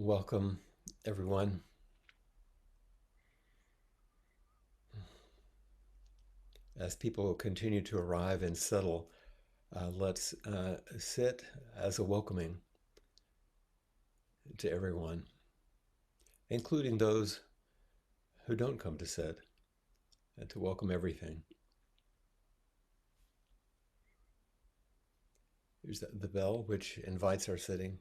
Welcome, everyone. As people continue to arrive and settle, let's sit as a welcoming to everyone, including those who don't come to sit, and to welcome everything. Here's the bell, which invites our sitting.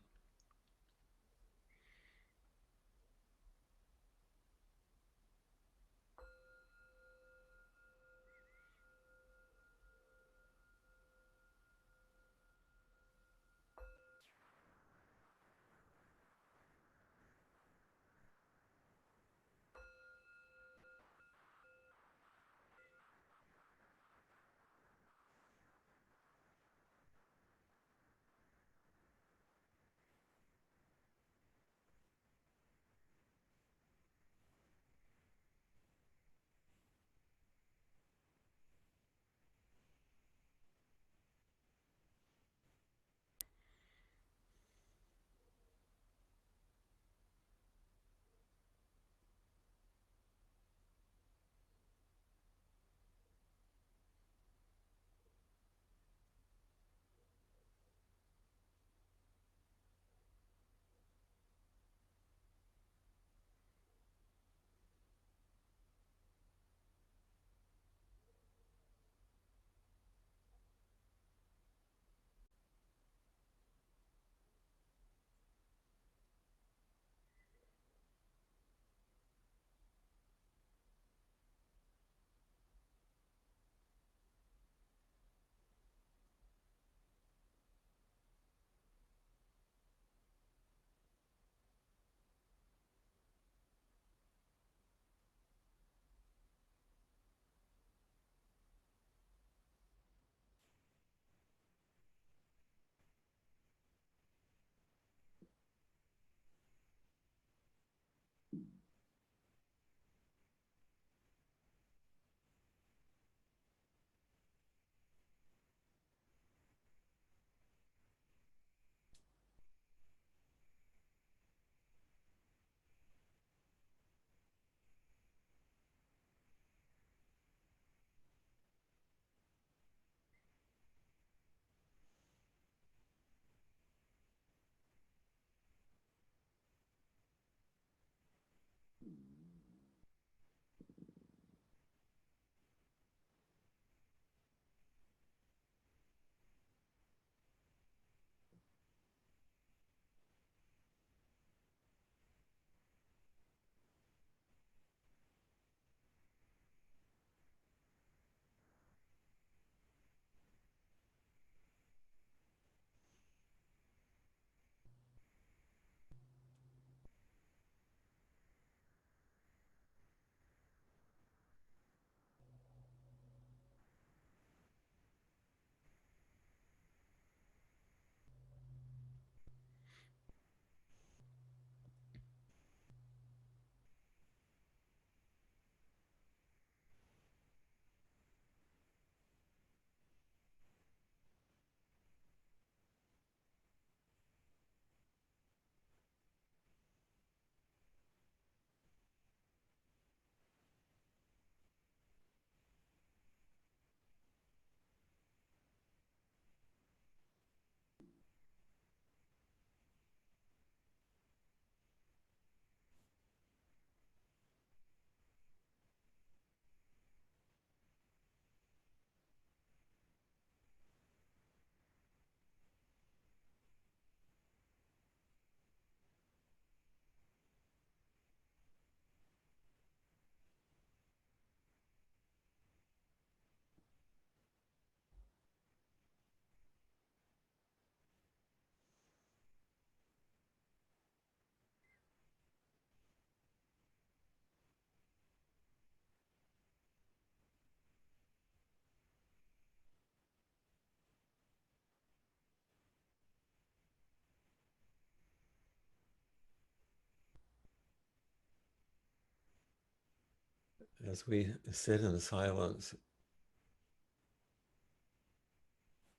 As we sit in silence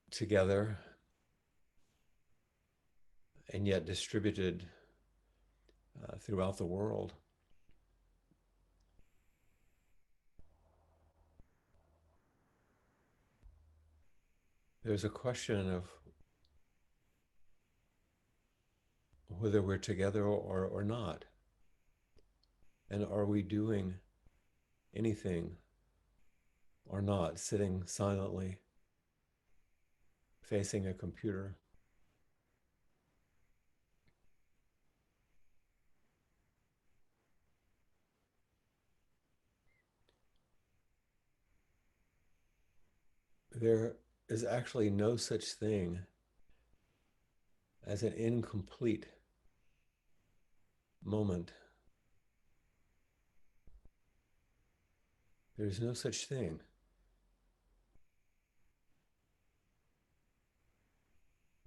together and yet distributed throughout the world. There's a question of whether we're together or not. And are we doing anything or not, sitting silently, facing a computer? There is actually no such thing as an incomplete moment. There's no such thing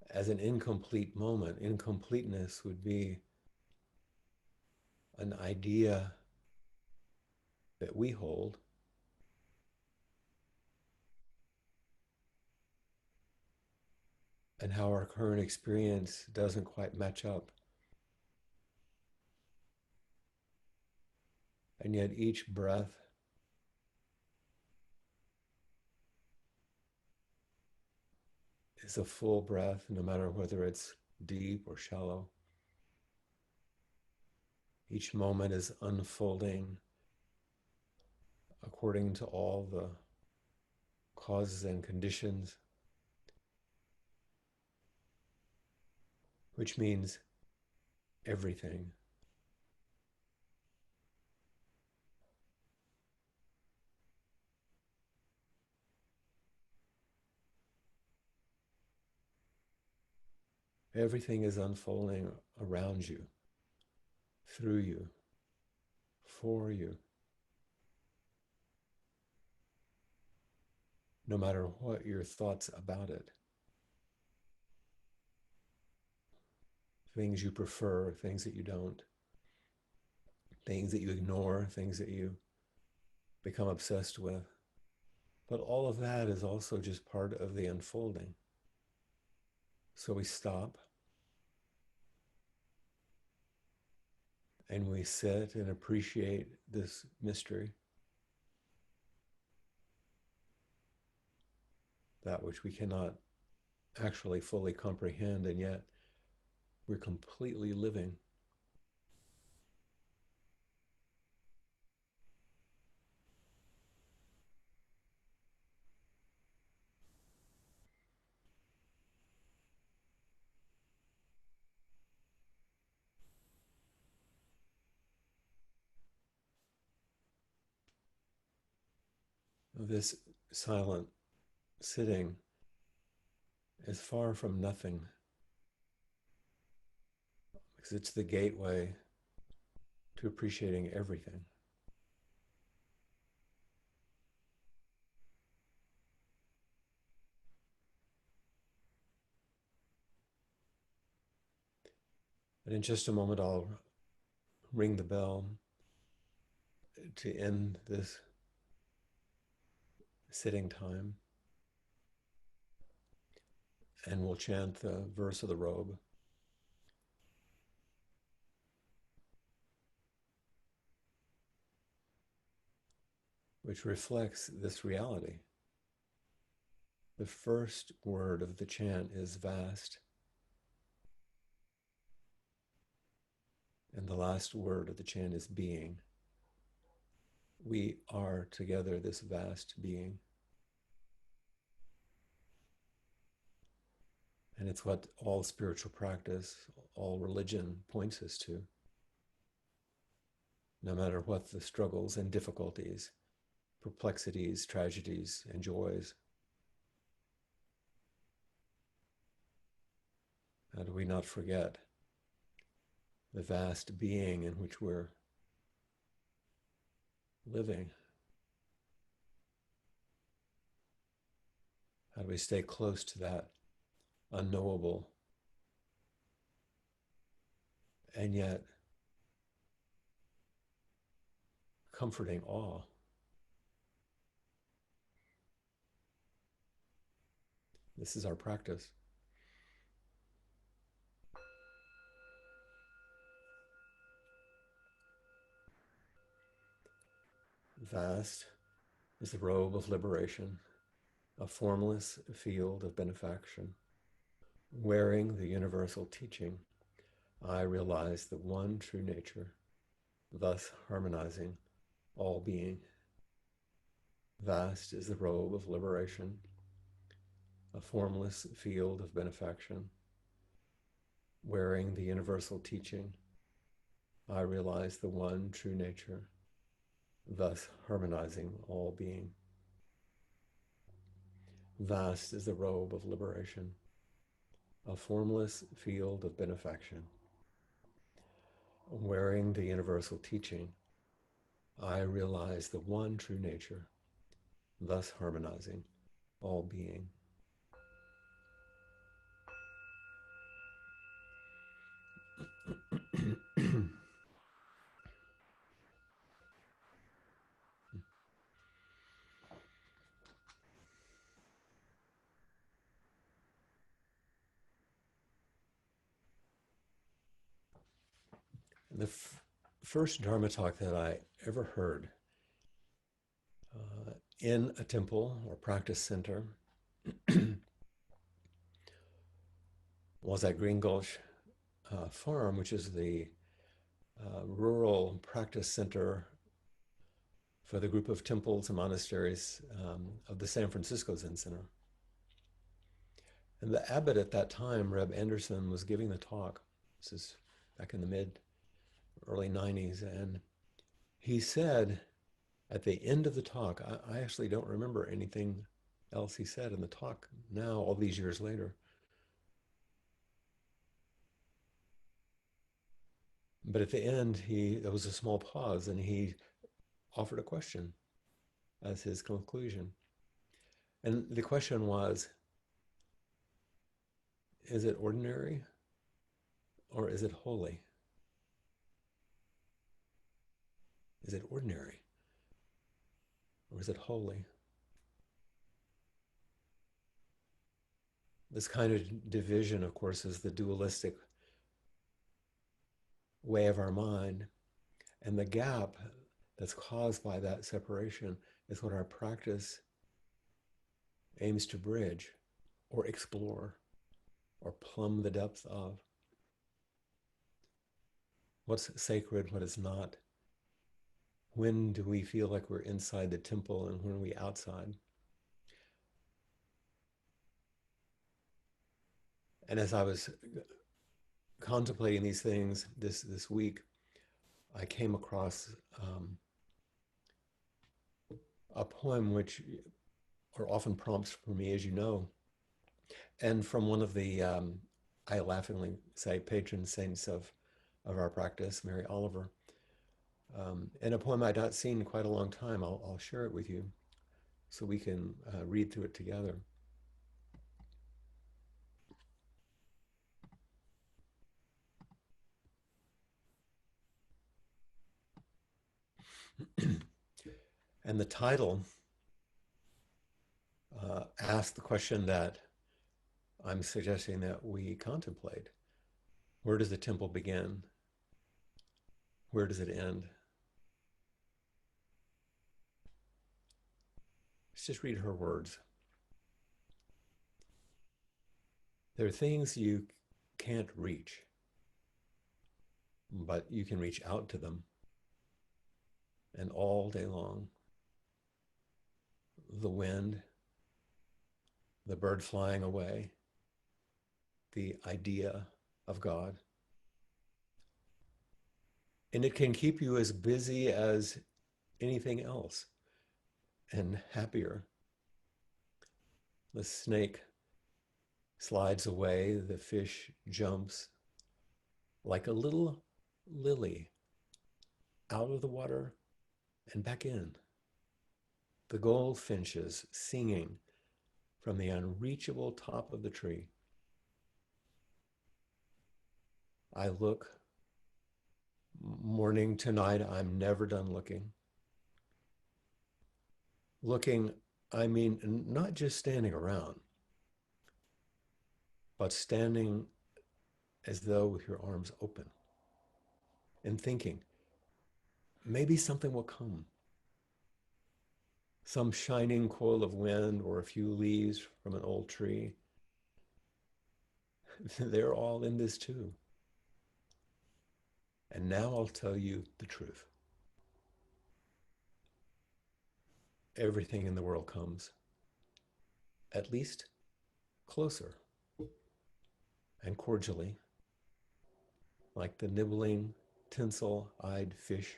as an incomplete moment. Incompleteness would be an idea that we hold, and how our current experience doesn't quite match up. And yet each breath is a full breath, no matter whether it's deep or shallow. Each moment is unfolding according to all the causes and conditions, which means everything. Everything is unfolding around you, through you, for you, no matter what your thoughts about it. Things you prefer, things that you don't, things that you ignore, things that you become obsessed with. But all of that is also just part of the unfolding. So we stop and we sit and appreciate this mystery, that which we cannot actually fully comprehend, and yet we're completely living. This silent sitting is far from nothing, because it's the gateway to appreciating everything. And in just a moment, I'll ring the bell to end this sitting time, and we'll chant the verse of the robe, which reflects this reality. The first word of the chant is vast, and the last word of the chant is being. We are together this vast being. And it's what all spiritual practice, all religion points us to. No matter what the struggles and difficulties, perplexities, tragedies, and joys, how do we not forget the vast being in which we're living? How do we stay close to that unknowable and yet comforting awe? This is our practice. Vast is the robe of liberation, a formless field of benefaction. Wearing the universal teaching, I realize the one true nature, thus harmonizing all being. Vast is the robe of liberation, a formless field of benefaction. Wearing the universal teaching, I realize the one true nature, thus harmonizing all being. Vast is the robe of liberation, a formless field of benefaction. Wearing the universal teaching, I realize the one true nature, thus harmonizing all being. The first Dharma talk that I ever heard in a temple or practice center was at Green Gulch Farm, which is the rural practice center for the group of temples and monasteries of the San Francisco Zen Center. And the abbot at that time, Reb Anderson, was giving the talk. This is back in the early 90s. And he said at the end of the talk, I actually don't remember anything else he said in the talk now, all these years later. But at the end, there was a small pause and he offered a question as his conclusion. And the question was, is it ordinary or is it holy? Is it ordinary or is it holy? This kind of division, of course, is the dualistic way of our mind. And the gap that's caused by that separation is what our practice aims to bridge or explore or plumb the depths of. What's sacred, what is not? When do we feel like we're inside the temple and when are we outside? And as I was contemplating these things this week, I came across a poem which are often prompts for me, as you know, and from one of the, I laughingly say, patron saints of our practice, Mary Oliver. And a poem I'd not seen in quite a long time. I'll share it with you so we can read through it together. And the title asks the question that I'm suggesting that we contemplate. Where does the temple begin? Where does it end? Let's just read her words. There are things you can't reach, but you can reach out to them. And all day long, the wind, the bird flying away, the idea of God. And it can keep you as busy as anything else and happier. The snake slides away, the fish jumps like a little lily out of the water and back in. The goldfinches singing from the unreachable top of the tree. I look, morning to night, I'm never done looking. Looking, I mean, not just standing around, but standing as though with your arms open and thinking, maybe something will come. some shining coil of wind or a few leaves from an old tree. They're all in this too. And now I'll tell you the truth. Everything in the world comes, at least closer and cordially, like the nibbling, tinsel-eyed fish,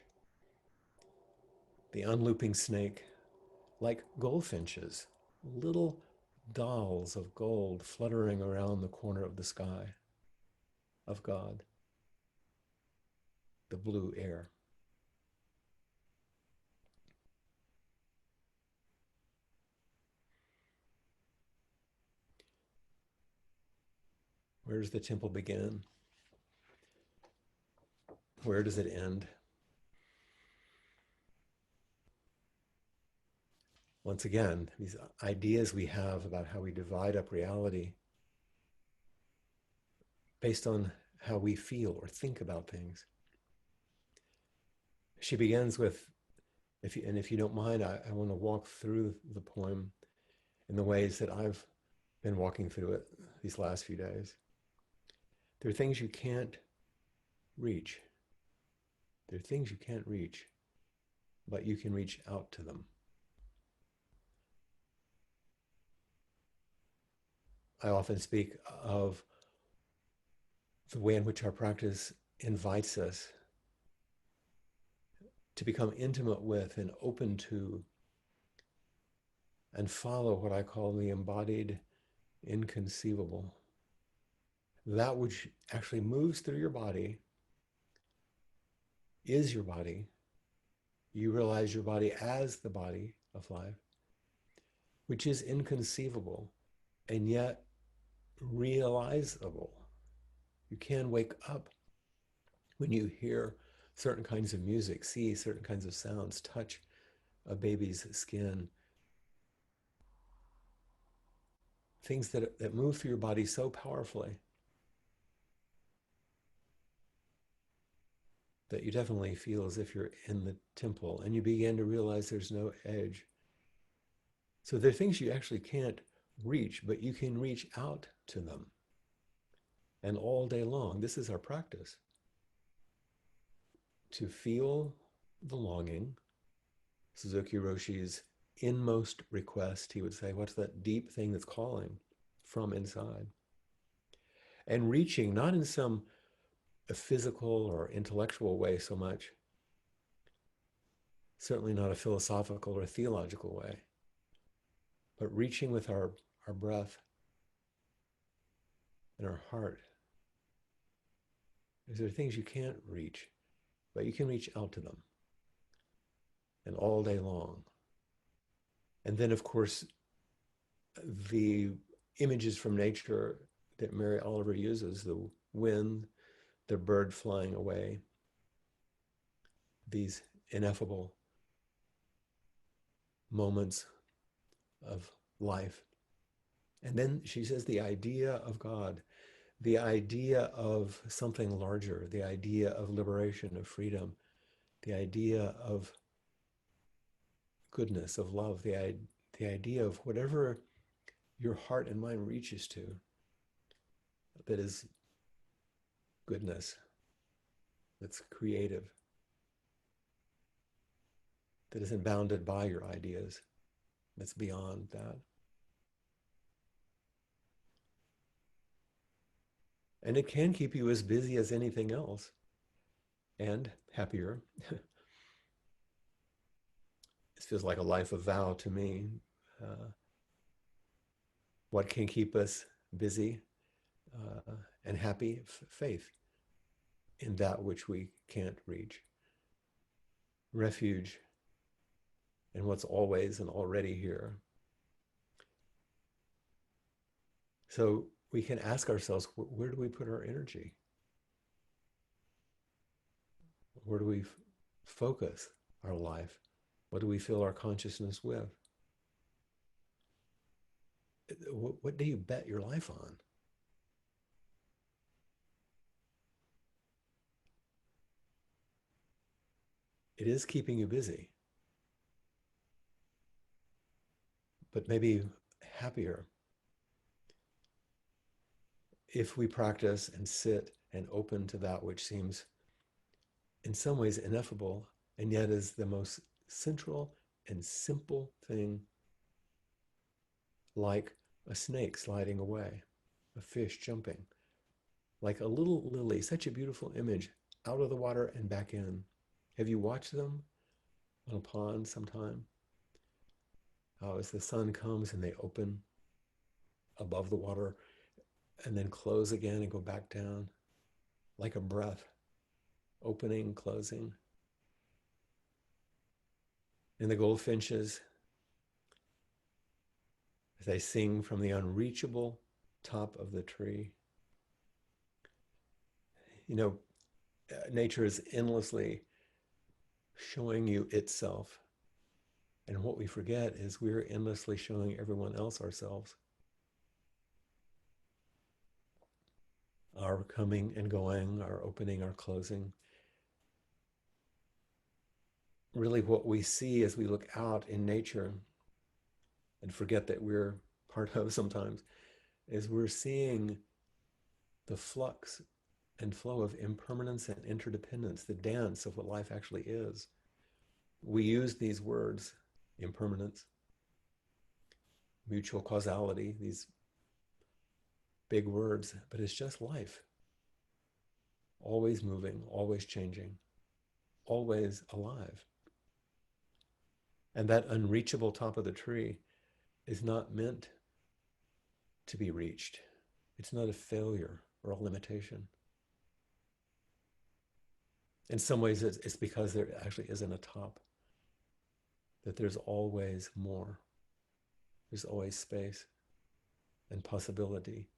the unlooping snake, like goldfinches, little dolls of gold fluttering around the corner of the sky of God, the blue air. Where does the temple begin? Where does it end? Once again, these ideas we have about how we divide up reality based on how we feel or think about things. She begins with, if you don't mind, I want to walk through the poem in the ways that I've been walking through it these last few days. There are things you can't reach. There are things you can't reach, but you can reach out to them. I often speak of the way in which our practice invites us to become intimate with and open to and follow what I call the embodied inconceivable. That which actually moves through your body is your body. You realize your body as the body of life, which is inconceivable and yet realizable. You can wake up when you hear certain kinds of music, see certain kinds of sounds, touch a baby's skin. Things that move through your body so powerfully that you definitely feel as if you're in the temple, and you begin to realize there's no edge. So there are things you actually can't reach, but you can reach out to them. And all day long, this is our practice. To feel the longing, Suzuki Roshi's inmost request, he would say, what's that deep thing that's calling from inside? And reaching, not in some physical or intellectual way so much, certainly not a philosophical or theological way, but reaching with our breath and our heart. There are things you can't reach, but you can reach out to them, and all day long. And then, of course, the images from nature that Mary Oliver uses, the wind, the bird flying away, these ineffable moments of life. And then she says the idea of God, the idea of something larger, the idea of liberation, of freedom, the idea of goodness, of love, the idea of whatever your heart and mind reaches to, that is goodness, that's creative, that isn't bounded by your ideas, that's beyond that. And it can keep you as busy as anything else and happier. This feels like a life of vow to me. Uh, what can keep us busy and happy? Faith in that which we can't reach. Refuge in what's always and already here. So we can ask ourselves, where do we put our energy? Where do we focus our life? What do we fill our consciousness with? What do you bet your life on? It is keeping you busy. but maybe happier if we practice and sit and open to that which seems in some ways ineffable and yet is the most central and simple thing, like a snake sliding away, a fish jumping, like a little lily, such a beautiful image, out of the water and back in. Have you watched them on a pond sometime? How as the sun comes and they open above the water and then close again and go back down, like a breath, opening, closing. And the goldfinches, as they sing from the unreachable top of the tree. You know, nature is endlessly showing you itself. And what we forget is we're endlessly showing everyone else ourselves. Our coming and going, our opening, our closing. Really what we see as we look out in nature and forget that we're part of sometimes is we're seeing the flux and flow of impermanence and interdependence, the dance of what life actually is. We use these words, impermanence, mutual causality, these big words, but it's just life. Always moving, always changing, always alive. And that unreachable top of the tree is not meant to be reached. It's not a failure or a limitation. In some ways, it's because there actually isn't a top, that there's always more. There's always space and possibility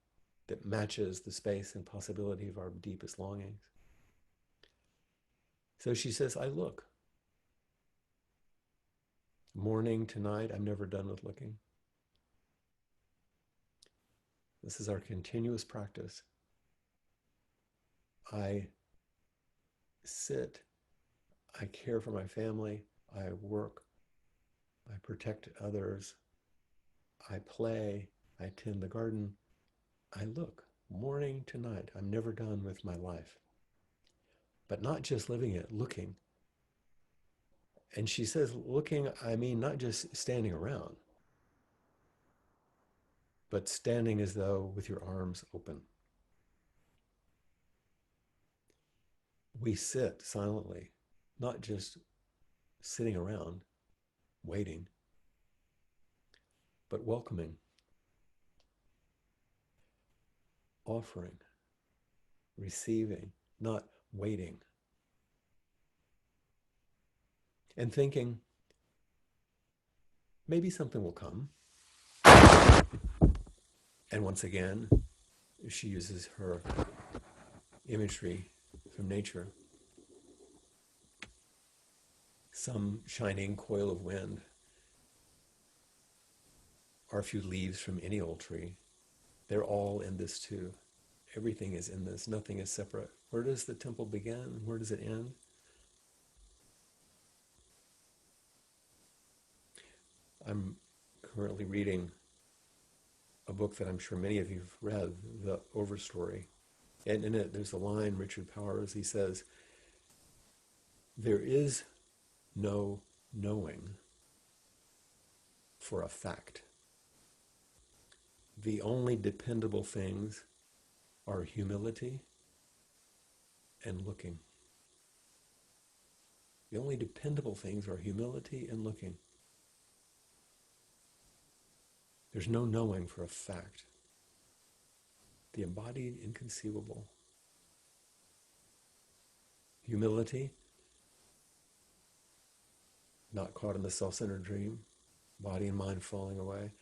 that matches the space and possibility of our deepest longings. So she says, I look. Morning to night, I'm never done with looking. This is our continuous practice. I sit, I care for my family, I work, I protect others, I play, I tend the garden, I look morning to night. I'm never done with my life. But not just living it, looking. And she says, looking, I mean, not just standing around, but standing as though with your arms open. We sit silently, not just sitting around, waiting, but welcoming, offering, receiving, not waiting. And thinking, maybe something will come. And once again, she uses her imagery from nature. Some shining coil of wind, or a few leaves from any old tree. They're all in this too. Everything is in this. Nothing is separate. Where does the temple begin? Where does it end? I'm currently reading a book that I'm sure many of you have read, The Overstory. And in it, there's a line, Richard Powers, he says, there is no knowing for a fact. The only dependable things are humility and looking. The only dependable things are humility and looking. There's no knowing for a fact. The embodied inconceivable. Humility, not caught in the self-centered dream, body and mind falling away,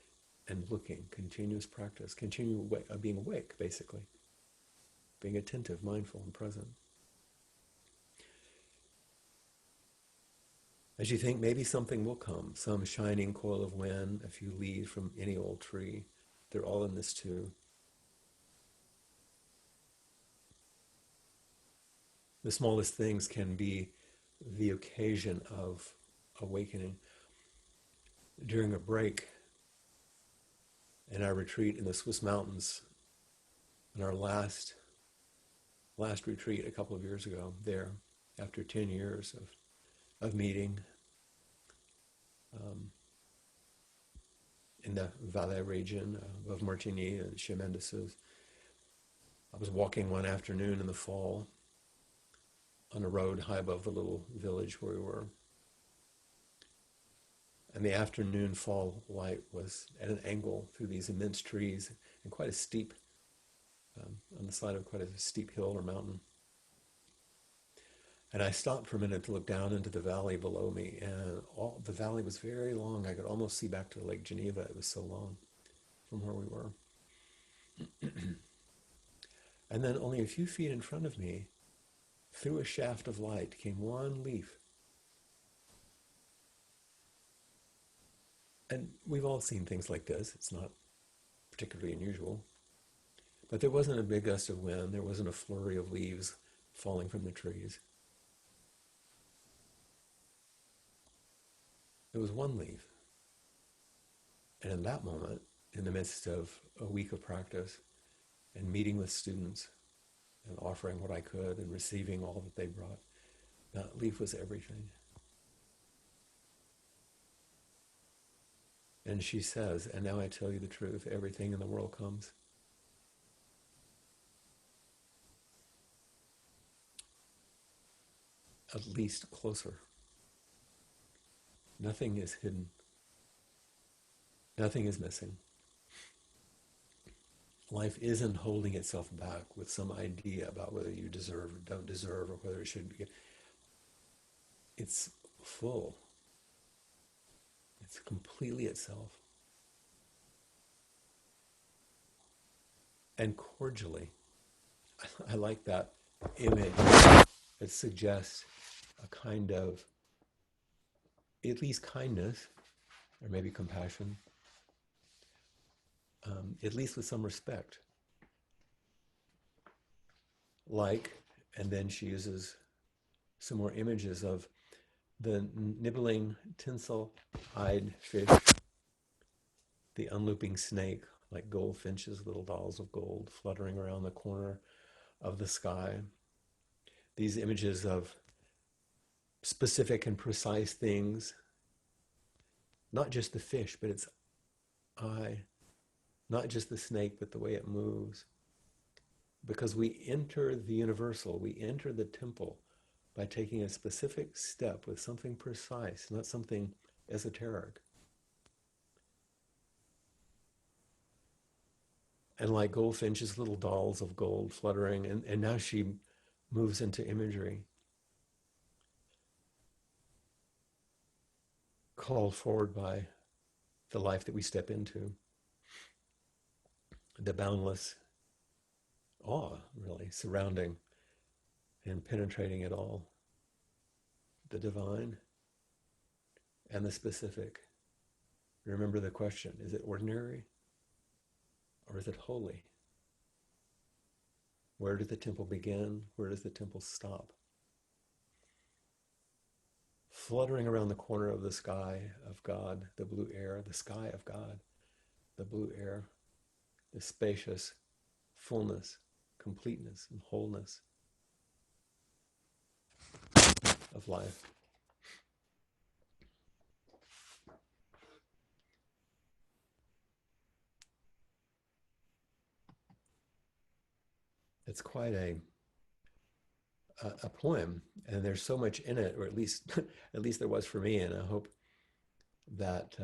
and looking, continuous practice, being awake, basically. Being attentive, mindful, and present. As you think, maybe something will come, some shining coil of wind, a few leaves from any old tree. They're all in this too. The smallest things can be the occasion of awakening. During a break, in our retreat in the Swiss mountains, in our last retreat a couple of years ago there, after 10 years of meeting um, in the Valais region of Martigny and Chemendeses. I was walking one afternoon in the fall on a road high above the little village where we were. And the afternoon fall light was at an angle through these immense trees and quite a steep, on the side of quite a steep hill or mountain. And I stopped for a minute to look down into the valley below me, and the valley was very long. I could almost see back to Lake Geneva. It was so long from where we were. And then only a few feet in front of me, through a shaft of light, came one leaf. And we've all seen things like this. It's not particularly unusual. But there wasn't a big gust of wind. There wasn't a flurry of leaves falling from the trees. It was one leaf. And in that moment, in the midst of a week of practice and meeting with students and offering what I could and receiving all that they brought, that leaf was everything. And she says, and now I tell you the truth, everything in the world comes. At least closer. Nothing is hidden. Nothing is missing. Life isn't holding itself back with some idea about whether you deserve or don't deserve or whether it should be. It's full. It's completely itself. And cordially. I like that image. It suggests a kind of, at least kindness, or maybe compassion, at least with some respect. Like, and then she uses some more images of the nibbling tinsel-eyed fish, the unlooping snake, like goldfinches, little dolls of gold fluttering around the corner of the sky. These images of specific and precise things, not just the fish, but its eye, not just the snake, but the way it moves. Because we enter the universal, we enter the temple by taking a specific step with something precise, not something esoteric. And like goldfinches, little dolls of gold fluttering, and now she moves into imagery called forward by the life that we step into. The boundless awe, really, surrounding and penetrating it all. The divine and the specific. Remember the question, is it ordinary or is it holy? Where does the temple begin? Where does the temple stop? Fluttering around the corner of the sky of God, the blue air, the sky of God, the blue air, the spacious fullness, completeness, and wholeness of life. It's quite a poem, and there's so much in it, or at least at least there was for me, and I hope that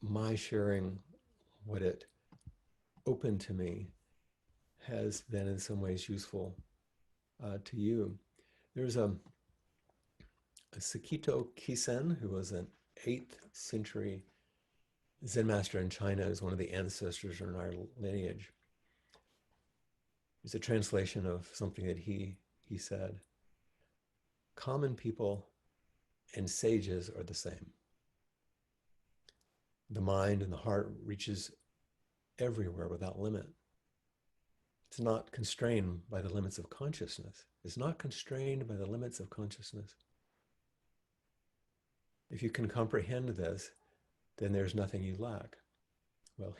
my sharing what it opened to me has been in some ways useful to you. There's a Sakito Kisen, who was an 8th century Zen master in China, is one of the ancestors in our lineage. It's a translation of something that he said. Common people and sages are the same. The mind and the heart reaches everywhere without limit. It's not constrained by the limits of consciousness. It's not constrained by the limits of consciousness. If you can comprehend this, then there's nothing you lack. Well,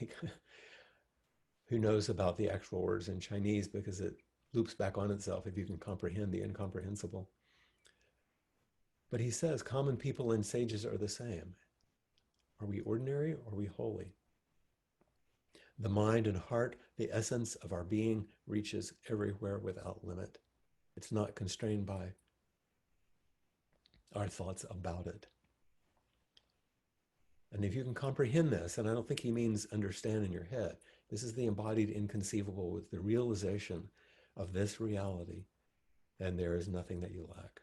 who knows about the actual words in Chinese, because it loops back on itself if you can comprehend the incomprehensible. But he says common people and sages are the same. Are we ordinary or are we holy? The mind and heart, the essence of our being, reaches everywhere without limit. It's not constrained by our thoughts about it. And if you can comprehend this, and I don't think he means understand in your head, this is the embodied inconceivable with the realization of this reality, then there is nothing that you lack.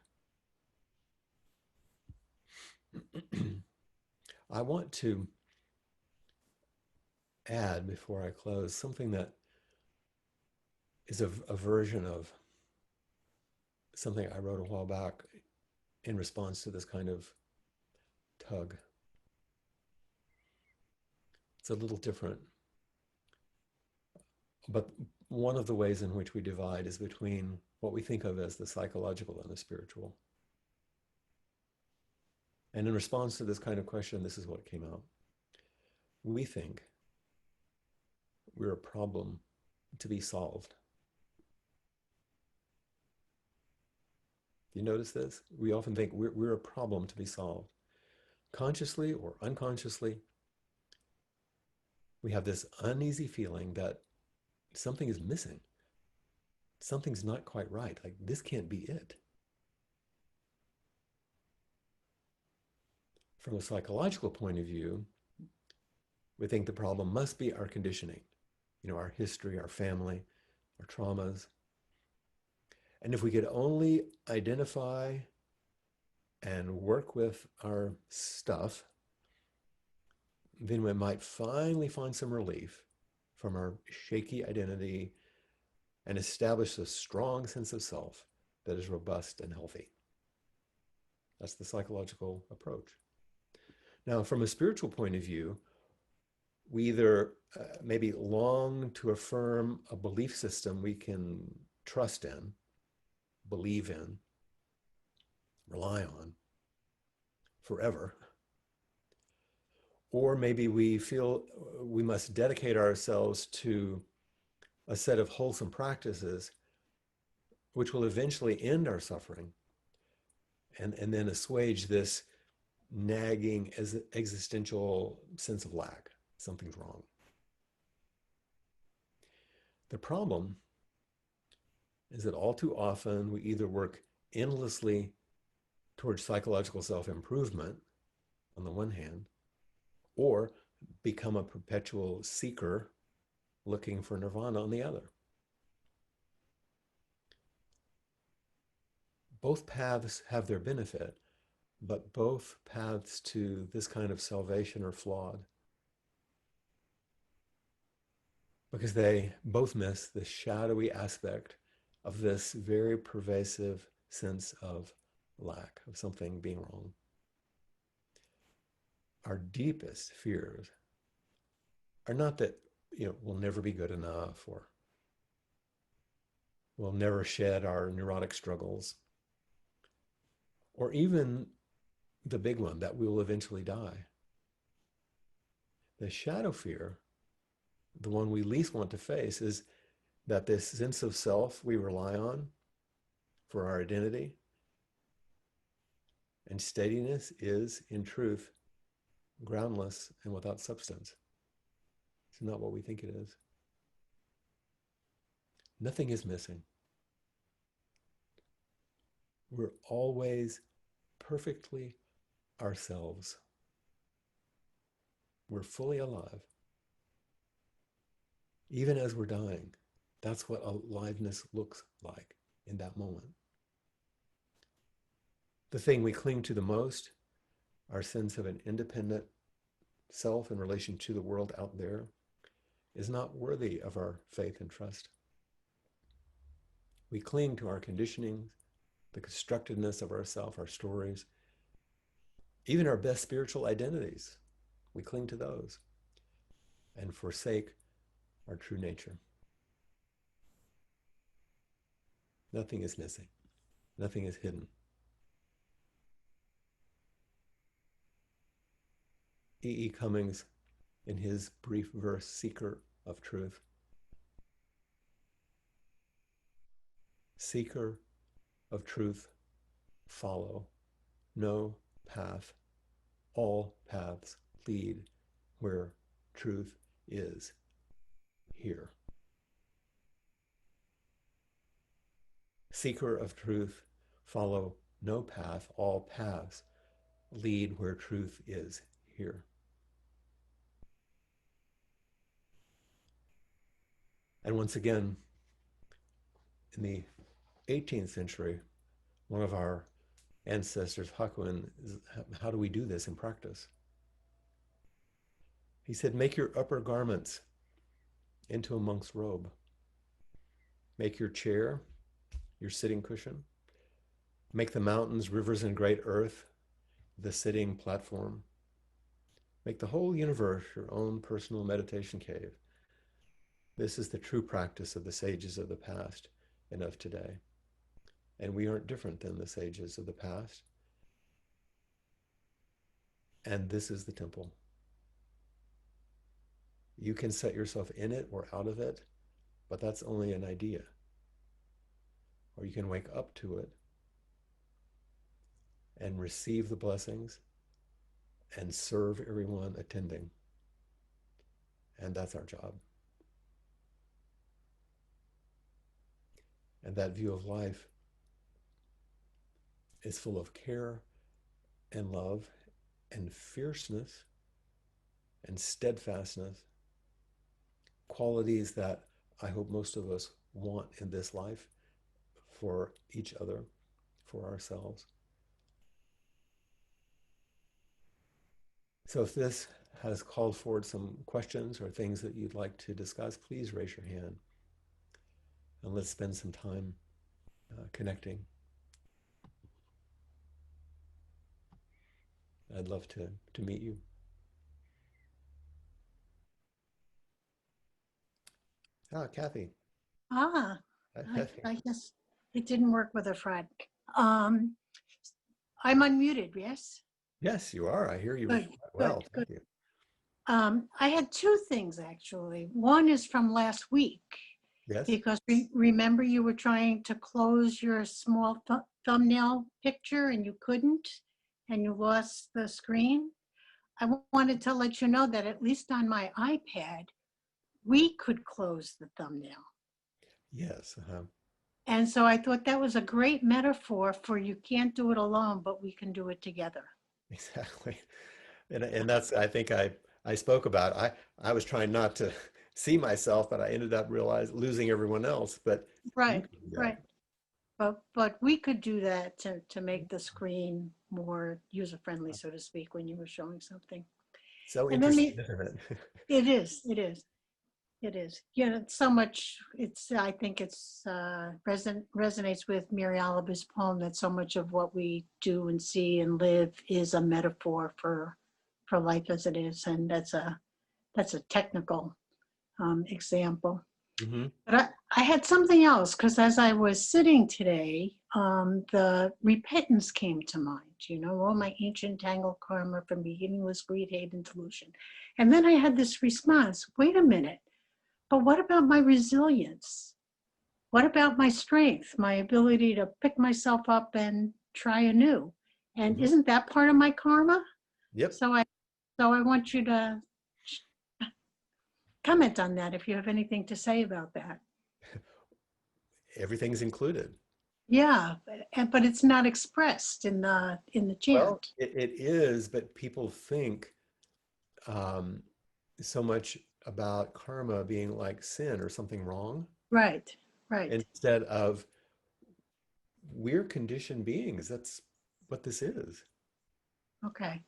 I want to add, before I close, something that is a version of something I wrote a while back in response to this kind of tug. It's a little different. But one of the ways in which we divide is between what we think of as the psychological and the spiritual. And in response to this kind of question, this is what came out. We think we're a problem to be solved. You notice this? We often think we're a problem to be solved. Consciously or unconsciously, we have this uneasy feeling that something is missing. Something's not quite right. Like, this can't be it. From a psychological point of view, we think the problem must be our conditioning, our history, our family, our traumas. And if we could only identify and work with our stuff, then we might finally find some relief from our shaky identity and establish a strong sense of self that is robust and healthy. That's the psychological approach. Now, from a spiritual point of view, we either maybe long to affirm a belief system we can trust in, believe in, rely on forever. Or maybe we feel we must dedicate ourselves to a set of wholesome practices which will eventually end our suffering and then assuage this nagging existential sense of lack. Something's wrong. The problem is that all too often we either work endlessly towards psychological self-improvement on the one hand, or become a perpetual seeker looking for nirvana on the other. Both paths have their benefit, but both paths to this kind of salvation are flawed because they both miss the shadowy aspect of this very pervasive sense of lack, of something being wrong. Our deepest fears are not that we'll never be good enough, or we'll never shed our neurotic struggles, or even the big one that we will eventually die. The shadow fear, the one we least want to face, is that this sense of self we rely on for our identity and steadiness is, in truth, groundless and without substance. It's not what we think it is. Nothing is missing. We're always perfectly ourselves. We're fully alive. Even as we're dying, that's what aliveness looks like in that moment. The thing we cling to the most, our sense of an independent self in relation to the world out there, is not worthy of our faith and trust. We cling to our conditioning, the constructedness of ourself, our stories, even our best spiritual identities. We cling to those and forsake our true nature. Nothing is missing. Nothing is hidden. E. E. Cummings in his brief verse, Seeker of Truth. Seeker of truth, follow no path. All paths lead where truth is, here. Seeker of truth, follow no path. All paths lead where truth is, here. And once again, in the 18th century, one of our ancestors, Hakuin, how do we do this in practice? He said, make your upper garments into a monk's robe. Make your chair your sitting cushion. Make the mountains, rivers, and great earth the sitting platform. Make the whole universe your own personal meditation cave. This is the true practice of the sages of the past and of today. And we aren't different than the sages of the past. And this is the temple. You can set yourself in it or out of it, but that's only an idea. Or you can wake up to it and receive the blessings and serve everyone attending. And that's our job. And that view of life is full of care and love and fierceness and steadfastness, qualities that I hope most of us want in this life for each other, for ourselves. So if this has called forward some questions or things that you'd like to discuss, please raise your hand and let's spend some time connecting. I'd love to meet you. Ah, Kathy. Ah, Hi, I, Kathy. I guess it didn't work with a friend. Um, I'm unmuted, yes? Yes, you are. I hear you Good, quite good, well. good. Thank you. I had two things actually. One is from last week, Yes. because remember you were trying to close your small thumbnail picture and you couldn't, and you lost the screen. I wanted to let you know that at least on my iPad, we could close the thumbnail. Yes. And so I thought that was a great metaphor for you can't do it alone, but we can do it together. Exactly. And that's, I think I spoke about, I was trying not to see myself, but I ended up losing everyone else, but you Right, can do that. right. But we could do that to make the screen more user-friendly, so to speak, when you were showing something. So And then interesting, isn't it? it is, it is, it is. Yeah, it's so much, I think it's resonates with Mary Oliver's poem that so much of what we do and see and live is a metaphor for life as it is. And that's a technical example. Hmm. But I had something else because as I was sitting today, the repentance came to mind. You know, all my ancient tangled karma from beginningless greed, hate, and delusion. And then I had this response: wait a minute, but what about my resilience? What about my strength, my ability to pick myself up and try anew? And Hmm. isn't that part of my karma? Yep. So I want you to comment on that if you have anything to say about that. Everything's included. Yeah, but it's not expressed in the Well, chant. it is, but people think um, so much about karma being like sin or something wrong, Right, right. instead of we're conditioned beings. That's what this is. Okay.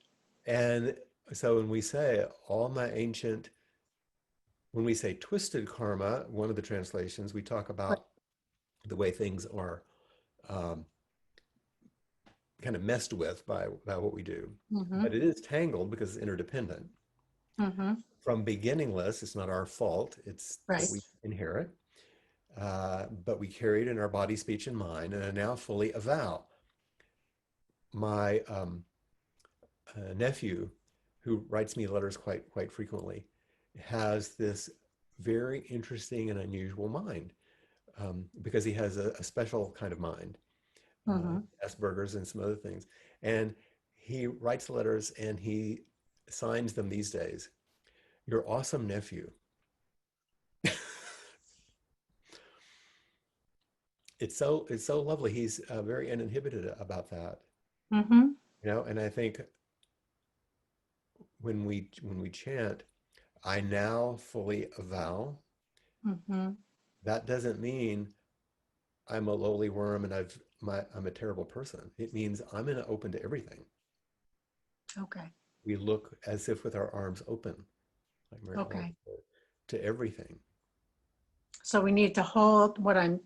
And so when we say all my ancient, when we say twisted karma, one of the translations, we talk Right. about the way things are um, kind of messed with by what we do. Mm-hmm. But it is tangled because it's interdependent. Mm-hmm. From beginningless, it's not our fault, it's what Right. we inherit. But we carry it in our body, speech, and mind, and are now fully avow. My nephew, who writes me letters quite frequently, has this very interesting and unusual mind, because he has a special kind of mind, Mm-hmm. Asperger's and some other things. And he writes letters and he signs them these days, "Your awesome nephew." It's so lovely. He's very uninhibited about that, Mm-hmm. And I think when we chant, I now fully avow. Mm-hmm. That doesn't mean I'm a lowly worm and I'm a terrible person. It means I'm open to everything. Okay. We look as if with our arms open, like Mary Oliver Okay. said, to everything. So we need to hold, what I'm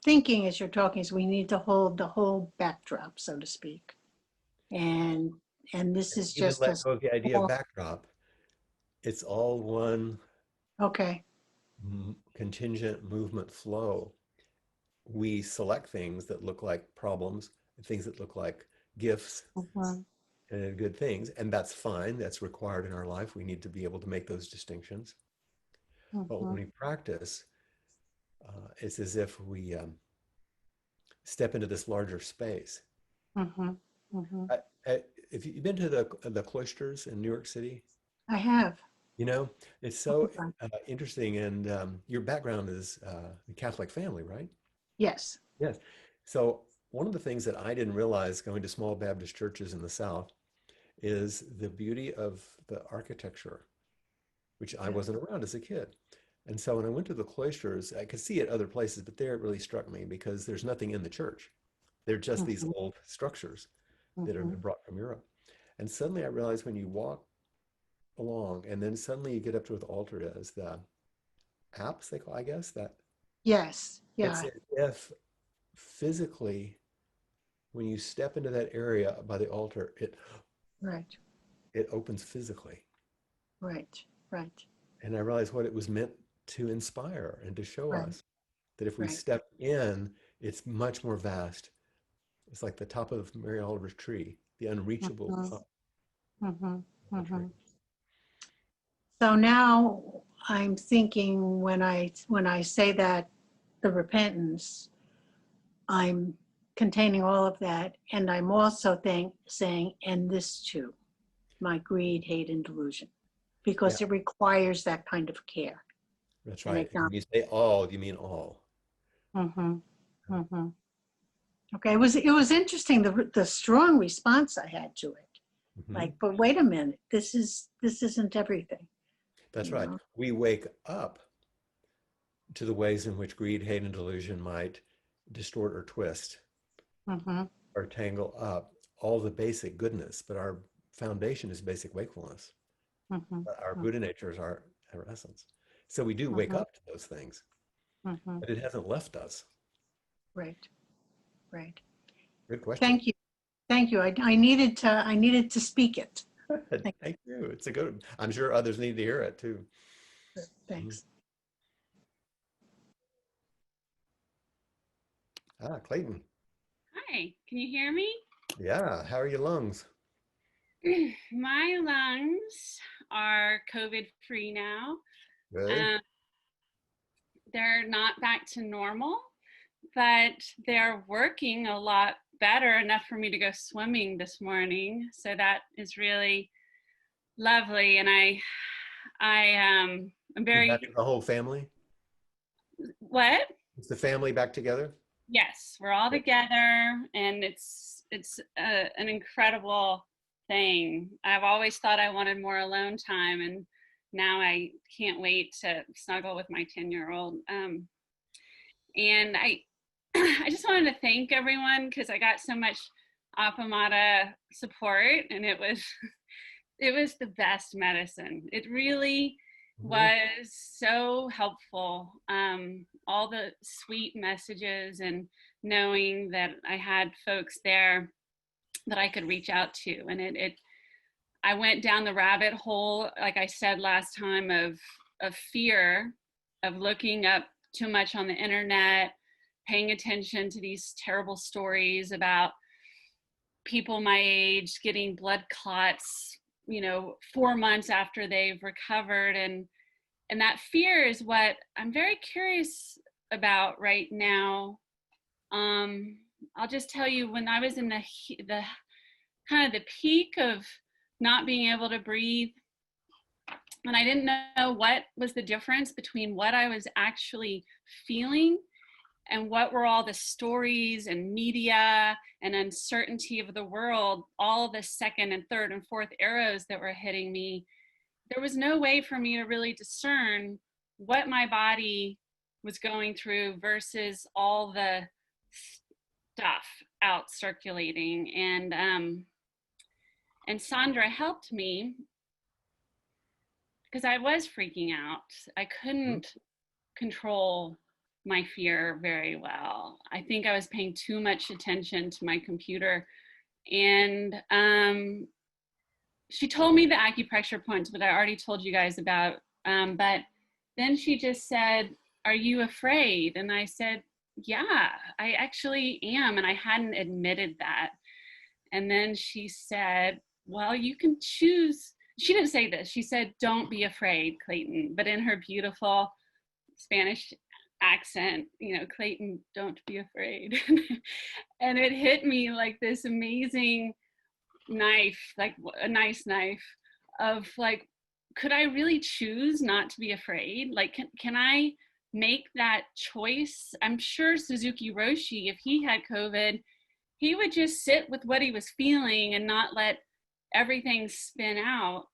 thinking as you're talking is we need to hold the whole backdrop, so to speak. And and this is Even just a let go of the idea of small, backdrop. It's all one okay. contingent movement flow. We select things that look like problems, things that look like gifts Mm-hmm. and good things, and that's fine. That's required in our life. We need to be able to make those distinctions. But Mm-hmm. when we practice, it's as if we step into this larger space. Mm-hmm. Mm-hmm. I, I, if you've been to the cloisters in New York City, I have. you know it's so interesting. And your background is a Catholic family, right? Yes. Yes. So one of the things that I didn't realize going to small Baptist churches in the South is the beauty of the architecture, which I Yeah. wasn't around as a kid. And so when I went to the cloisters, I could see it other places, but there it really struck me because there's nothing in the church. They're just these Mm-hmm. old structures that have Mm-hmm. been brought from Europe. And suddenly I realized when you walk along and then suddenly you get up to where the altar is, the apse, they call, I guess, that Yes. it's Yeah. as if physically, when you step into that area by the altar, Right. it opens physically. Right. Right. And I realized what it was meant to inspire and to show Right. us that if we Right. step in, it's much more vast. It's like the top of Mary Oliver's tree, the unreachable Mm-hmm. top Mm-hmm. of the tree. Mm-hmm. So now I'm thinking when I say that the repentance, I'm containing all of that, and I'm also saying, and this too, my greed, hate, and delusion, Yeah, because it requires that kind of care that's and right. When acknowledge. you say all, you mean all. Mm-hmm. Mm-hmm. Okay, it was interesting the strong response I had to it. Mhm. Like, but wait a minute, this isn't everything, That's you right. know. We wake up to the ways in which greed, hate, and delusion might distort or twist Mm-hmm. or tangle up all the basic goodness, but our foundation is basic wakefulness. Mm-hmm. Our Buddha nature is our essence. So we do wake Mm-hmm. up to those things, Mm-hmm. but it hasn't left us. Right. Right. Good question. Thank you. Thank you. I needed to speak it. Thank Thank you. It's a good, I'm sure others need to hear it too. you. Mhm. Thanks. Clayton. Hi, can you hear me? Yeah. How are your lungs? My lungs are COVID free now. Good. Um, they're not back to normal, but they're working a lot better, enough for me to go swimming this morning. So that is really lovely, and I'm Is very that the whole family? what? Is the family back together? Yes, we're all Good. together, and it's an incredible thing. I've always thought I wanted more alone time, and now I can't wait to snuggle with my 10-year-old. And I I just wanted to thank everyone because I got so much Appamada support, and it was it was the best medicine. It really Mhm. was so helpful. All the sweet messages and knowing that I had folks there that I could reach out to, and I went down the rabbit hole, like I said last time, of fear, of looking up too much on the internet, paying attention to these terrible stories about people my age getting blood clots 4 months after they've recovered. And that fear is what I'm very curious about right now. I'll just tell you, when I was in the kind of the peak of not being able to breathe, and I didn't know what was the difference between what I was actually feeling and what were all the stories and media and uncertainty of the world, all the second and third and fourth arrows that were hitting me. There was no way for me to really discern what my body was going through versus all the stuff out circulating. And Sandra helped me because I was freaking out. I couldn't control my fear very well. I think I was paying too much attention to my computer. And she told me the acupressure points, but I already told you guys about. But then she just said, "Are you afraid?" And I said, "Yeah, I actually am." And I hadn't admitted that. And then she said, "Well, you can choose." She didn't say this. She said, "Don't be afraid, Clayton." But in her beautiful Spanish accent, "Clayton, don't be afraid." And it hit me like this amazing knife, like a nice knife of like, could I really choose not to be afraid? Like, can I make that choice? I'm sure Suzuki Roshi, if he had COVID, he would just sit with what he was feeling and not let everything spin out,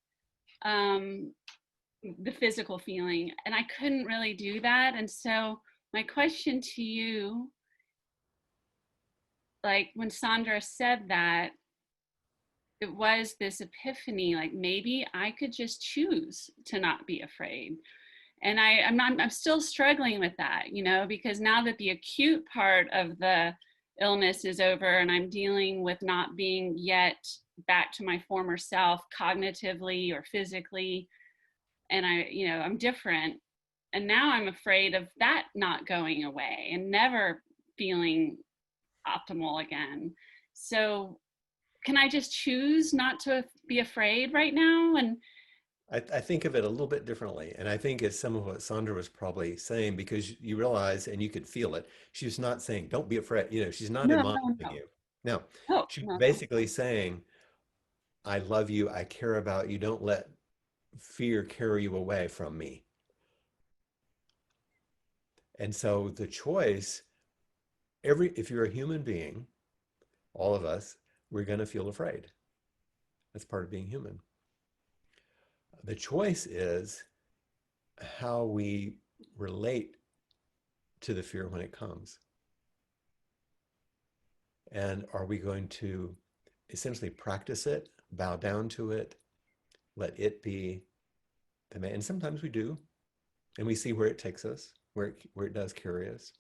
the physical feeling. And I couldn't really do that. And so my question to you, like when Sandra said that, it was this epiphany, like maybe I could just choose to not be afraid. And I'm still struggling with that, because now that the acute part of the illness is over and I'm dealing with not being yet back to my former self cognitively or physically, and I'm different. And now I'm afraid of that not going away and never feeling optimal again. So can I just choose not to be afraid right now? And I think of it a little bit differently. And I think it's some of what Sandra was probably saying, because you realize, and you could feel it, she's not saying, don't be afraid. She's not no, admonishing no, you. No, no, she's no, no. basically saying, I love you. I care about you. Don't let fear carry you away from me. And so the choice, if you're a human being, all of us, we're going to feel afraid. That's part of being human. The choice is how we relate to the fear when it comes. And are we going to essentially practice it, bow down to it, let it be the man? And sometimes we do, and we see where it takes us, where it does carry us.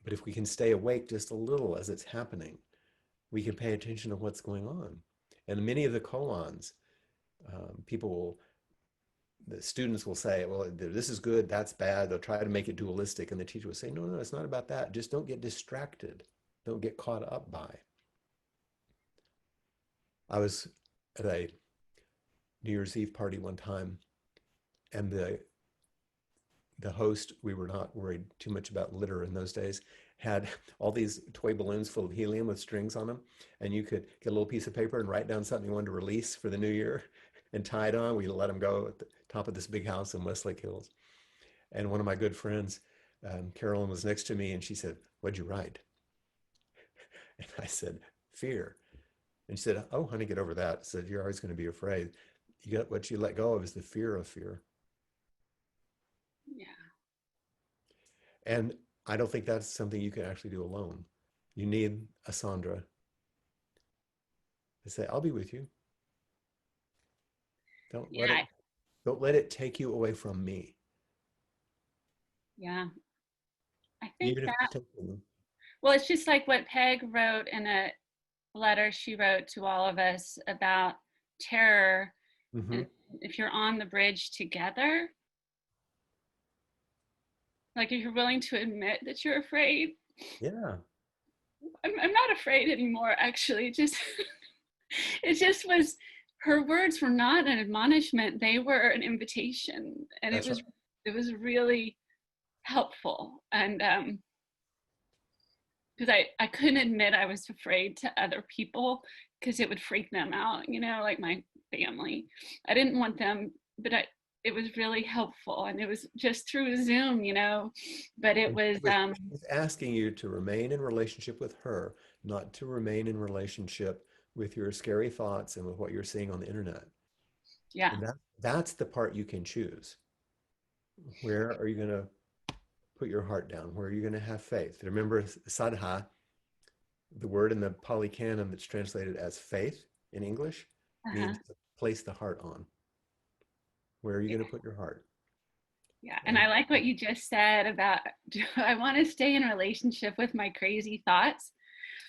But if we can stay awake just a little as it's happening, we can pay attention to what's going on. And many of the koans, the students will say, well, this is good, that's bad. They'll try to make it dualistic. And the teacher will say, no, no, it's not about that. Just don't get distracted. Don't get caught up by. I was at a New Year's Eve party one time, and the host, we were not worried too much about litter in those days, had all these toy balloons full of helium with strings on them. And you could get a little piece of paper and write down something you wanted to release for the new year and tie it on. We let them go at the top of this big house in Westlake Hills. And one of my good friends, Carolyn, was next to me, and she said, "What'd you write?" And I said, "Fear." And she said, "Oh, honey, get over that." I said, "You're always going to be afraid. What you let go of is the fear of fear." Yeah. And I don't think that's something you can actually do alone. You need a Sandra to say, "I'll be with you. Don't let Yeah. it don't let it take you away from me." Yeah. I think Even if that, it's taking, well, it's just like what Peg wrote in a letter she wrote to all of us about terror. mm-hmm. And if you're on the bridge together, like if you're willing to admit that you're afraid. Yeah. I'm not afraid anymore, actually. It just it just was her words were not an admonishment, they were an invitation, and That's right. it was really helpful. And because I couldn't admit I was afraid to other people because it would freak them out, you know, like my family. I didn't want them, but it was really helpful, and it was just through Zoom, you know, but it And was she was asking you to remain in relationship with her, not to remain in relationship with your scary thoughts and with what you're seeing on the internet. yeah. And that's the part you can choose. Where are you going to put your heart down? Where are you going to have faith? Remember, sadha, the word in the Pali Canon that's translated as faith in English, Uh-huh. means to place the heart on. Where are you Yeah. going to put your heart? Yeah, and And I like what you just said about, do I want to stay in relationship with my crazy thoughts?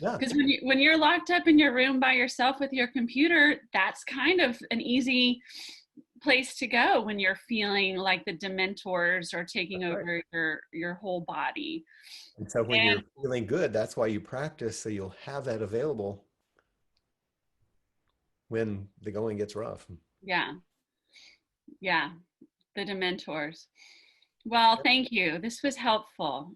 yeah, Because when you're locked up in your room by yourself with your computer, that's kind of an easy place to go when you're feeling like the dementors are taking that's right. over your whole body. And so when And you're feeling good, that's why you practice, so you'll have that available when the going gets rough. yeah, yeah, the dementors. Well, Yep. thank you. This was helpful.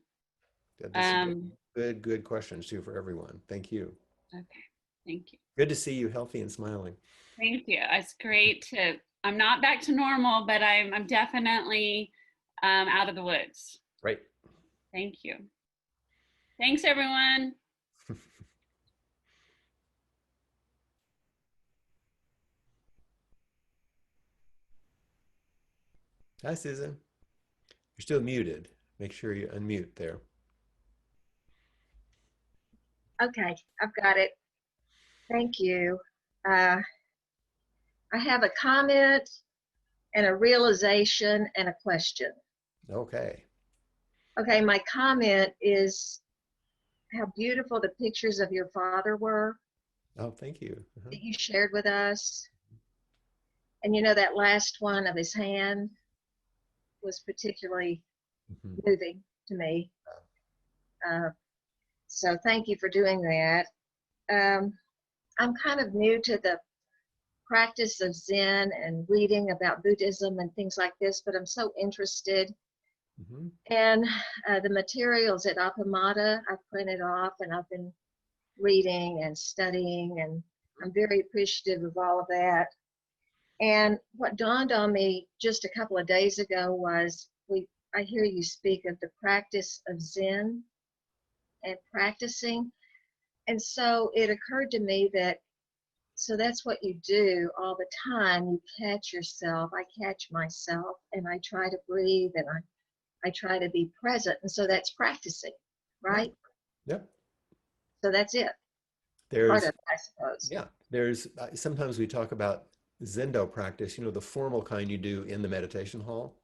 This is Um, good questions too for everyone. Thank you. okay, thank you. Good to see you healthy and smiling. Thank you. It's great to, I'm not back to normal, but I'm definitely out of the woods. Right. Thank you. Thanks, everyone. Hi, Susan. You're still muted. Make sure you unmute there. Okay, I've got it. Thank you. I have a comment and a realization and a question. Okay. Okay, my comment is how beautiful the pictures of your father were Oh, thank you. Uh-huh. that you shared with us. And you know, that last one of his hand was particularly Mhm. moving to me. So thank you for doing that. I'm kind of new to the practice of Zen and reading about Buddhism and things like this, but I'm so interested. Mhm. And the materials at Appamada I've printed off and I've been reading and studying, and I'm very appreciative of all of that. And what dawned on me just a couple of days ago was I hear you speak of the practice of Zen and practicing. And so it occurred to me that so that's what you do all the time. You catch yourself. I catch myself and I try to breathe and I try to be present. And so that's practicing, Yeah. right? Yep. So that's it. Part of There's it, I suppose. Yeah, there's sometimes we talk about Zendo practice, you know, the formal kind you do in the meditation hall,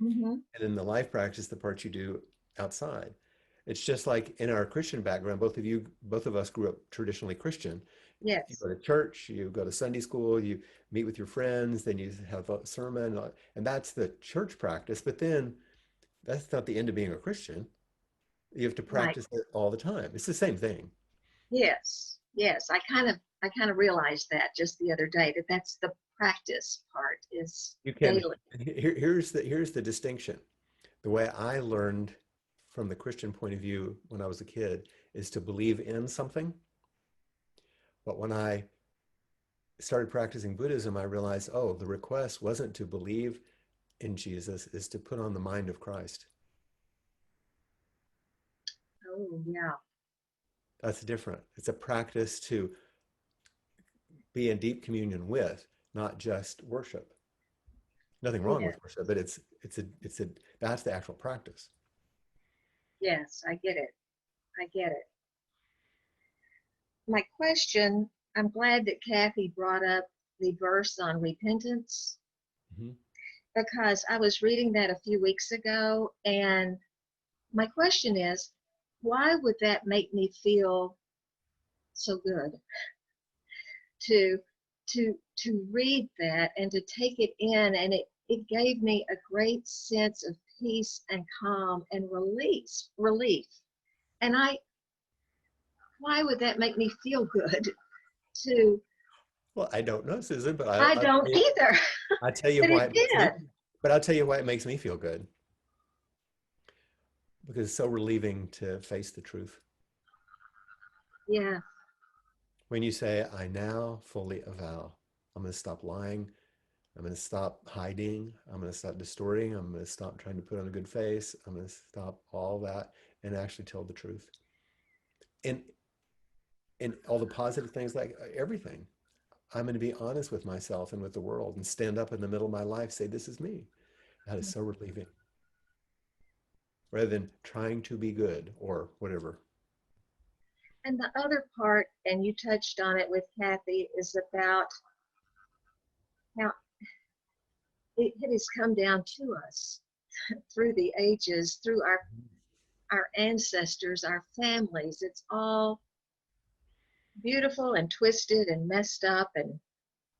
Mm-hmm. and then the life practice, the part you do outside. It's just like in our Christian background, both of us grew up traditionally Christian. You Yes, go to church, you go to Sunday school, you meet with your friends, then you have a sermon, and that's the church practice. But then that's not the end of being a Christian. You have to right. practice it all the time. It's the same thing. Yes, yes. I kind of realized that just the other day that that's the practice part is You can, daily. here's the distinction. The way I learned from the Christian point of view when I was a kid is to believe in something. But when I started practicing Buddhism, I realized, oh, the request wasn't to believe in Jesus, is to put on the mind of Christ. Oh, yeah. That's different. It's a practice to be in deep communion with, not just worship. Nothing wrong Yeah. with worship, but it's a that's the actual practice. Yes, I get it. I get it. My question, I'm glad that Kathy brought up the verse on repentance Mhm. because I was reading that a few weeks ago, and my question is, why would that make me feel so good to to read that and to take it in, and it gave me a great sense of peace and calm and relief. And why would that make me feel good to Well, I don't know, Susan, but I don't either, I'll tell you but why it it makes me, did. but I'll tell you why it makes me feel good. Because it's so relieving to face the truth. Yeah. When you say, I now fully avow, I'm going to stop lying. I'm going to stop hiding. I'm going to stop distorting. I'm going to stop trying to put on a good face. I'm going to stop all that and actually tell the truth. And all the positive things, like everything. I'm going to be honest with myself and with the world and stand up in the middle of my life, say, this is me. That is so relieving. Rather than trying to be good or whatever. And the other part, and you touched on it with Kathy, is about how it has come down to us through the ages, through our ancestors, our families. It's all beautiful and twisted and messed up and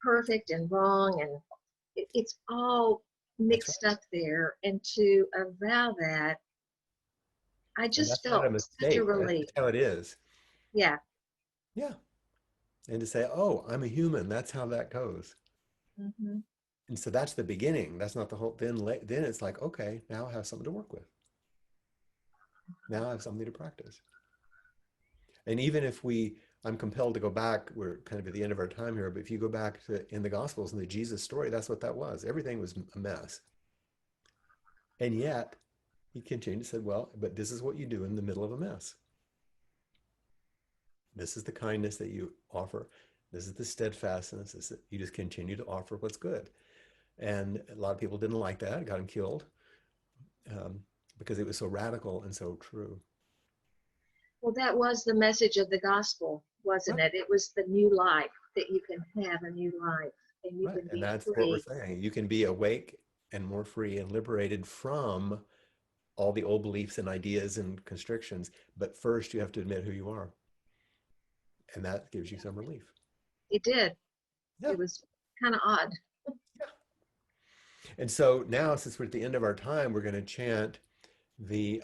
perfect and wrong, and it's all That's right. mixed up there. And to avow that, I And just that's not a felt such a mistake. That's relief. just how it is. Yeah. Yeah. And to say, oh, I'm a human. That's how that goes. Hmm. And so that's the beginning. That's not the whole. Then it's like, okay, now I have something to work with. Now I have something to practice. And even if I'm compelled to go back. We're kind of at the end of our time here, but if you go back to in the Gospels and the Jesus story, that's what that was. Everything was a mess. And yet he continued to say, well, but this is what you do in the middle of a mess. This is the kindness that you offer. This is the steadfastness. You just continue to offer what's good. And a lot of people didn't like that, got him killed um, because it was so radical and so true. Well, that was the message of the gospel, wasn't Right, it? It was the new life, that you can have a new life and you right. can And be that's what we're free. saying. You can be awake and more free and liberated from all the old beliefs and ideas and constrictions. But first, you have to admit who you are. And that gives you some relief. It did. Yeah. It was kind of odd. Yeah. And so now, since we're at the end of our time, we're going to chant the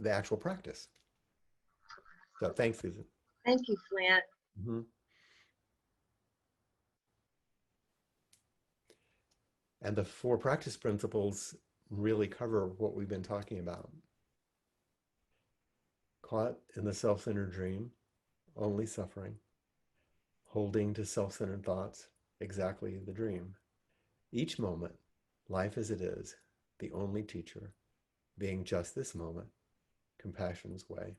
actual practice. So thanks, Susan. Thank you, Flint. Mhm. And the four practice principles really cover what we've been talking about. Caught in the self-centered dream, only suffering. Holding to self-centered thoughts, exactly the dream. Each moment, life as it is, the only teacher, being just this moment, compassion's way.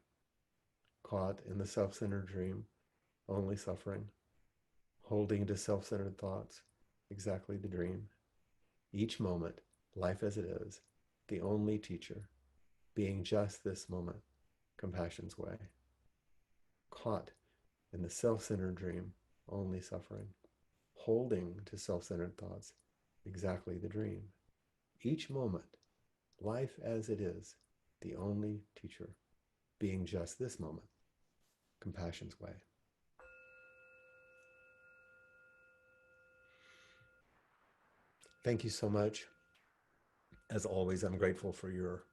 Caught in the self-centered dream, only suffering. Holding to self-centered thoughts, exactly the dream. Each moment, life as it is, the only teacher, being just this moment, compassion's way. Caught in the self-centered dream, only suffering. Holding to self-centered thoughts, exactly the dream. Each moment, life as it is, the only teacher, being just this moment, compassion's way. Thank you so much. As always, I'm grateful for your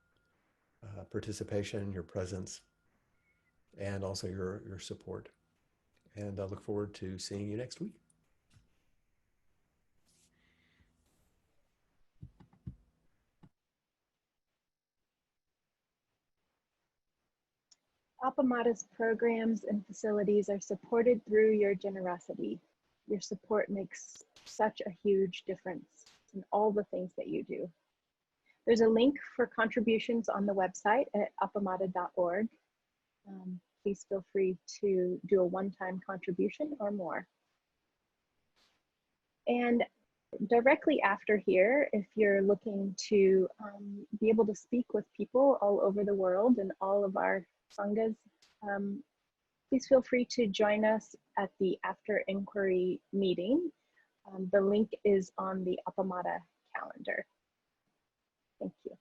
participation, your presence, and also your support. And I look forward to seeing you next week. Appamata's programs and facilities are supported through your generosity. Your support makes such a huge difference in all the things that you do. There's a link for contributions on the website at appamata.org. Please feel free to do a one-time contribution or more. And directly after here, if you're looking to be able to speak with people all over the world and all of our sanghas, please feel free to join us at the After Inquiry meeting. The link is on the Appamata calendar. Thank you.